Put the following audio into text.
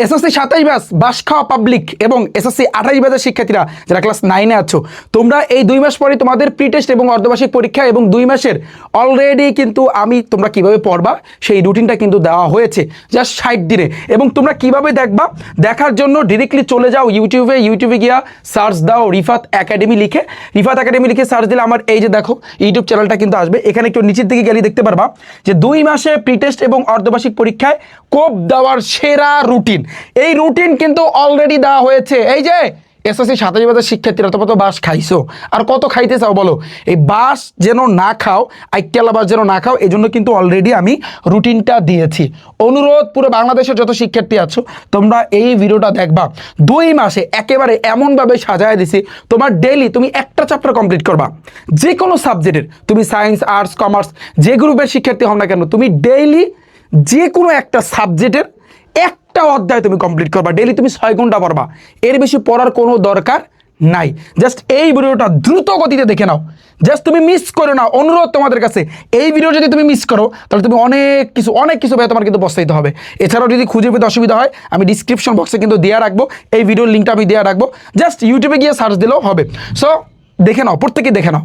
SSC 27 batch বাঁশখাওয়া public এবং SSC 28 ব্যাচের শিক্ষার্থীরা যারা ক্লাস 9-এ আছো, তোমরা এই 2 মাস পরে তোমাদের প্রি টেস্ট এবং অর্ধবার্ষিক পরীক্ষা এবং 2 মাসের অলরেডি কিন্তু তোমরা কিভাবে পড়বা সেই রুটিনটা কিন্তু দেওয়া হয়েছে জাস্ট 60 দিনে। এবং তোমরা কিভাবে দেখবা, দেখার জন্য ডিরেক্টলি চলে যাও ইউটিউবে গিয়া সার্চ দাও রিফাত একাডেমি লিখে সার্চ দিলে আমার এই যে দেখো ইউটিউব চ্যানেলটা কিন্তু আসবে। এখানে একটু নিচের দিকে গেলে দেখতে পারবা যে 2 মাসে প্রি টেস্ট এবং অর্ধবার্ষিক পরীক্ষায় কোপ দেওয়ার সেরা রুটিন, এই রুটিন কিন্তু অলরেডি দেওয়া হয়েছে। এই যে এসএসসি 27 ব্যাচের শিক্ষার্থীরা তোমরা তো বাস খাইছো, আর কত খাইতে চাও বলো? এই বাস যেন না খাও, আইটেলা বাস যেন না খাও, এই জন্য কিন্তু অলরেডি আমি রুটিনটা দিয়েছি। অনুরোধ, পুরো বাংলাদেশের যত শিক্ষার্থী আছো তোমরা এই ভিডিওটা দেখবা। 2 মাসে একেবারে এমনভাবে সাজায় দিছি, তোমার ডেইলি তুমি একটা চ্যাপ্টার কমপ্লিট করবা, যে কোনো সাবজেক্টের, তুমি সায়েন্স, আর্টস, কমার্স যে গ্রুপের শিক্ষার্থী হও না কেন, তুমি ডেইলি যে কোনো একটা সাবজেক্টের একটা অধ্যায় তুমি কমপ্লিট করবা। ডেইলি তুমি 6 ঘন্টা পড়বা, এর বেশি পড়ার কোনো দরকার নাই। জাস্ট এই ভিডিওটা দ্রুত গতিতে দেখে নাও, জাস্ট তুমি মিস করো না। অনুরোধ তোমাদের কাছে, এই ভিডিও যদি তুমি মিস করো তাহলে তুমি অনেক কিছু ভাবে তোমার কিন্তু পস্তাইতে হবে। এছাড়াও যদি খুঁজে পেতে অসুবিধা হয়, আমি ডিসক্রিপশন বক্সে কিন্তু দেওয়া রাখবো, এই ভিডিওর লিঙ্কটা আমি দেওয়া রাখবো, জাস্ট ইউটিউবে গিয়ে সার্চ দিলেও হবে। সো দেখে নাও, প্রত্যেকে দেখে নাও।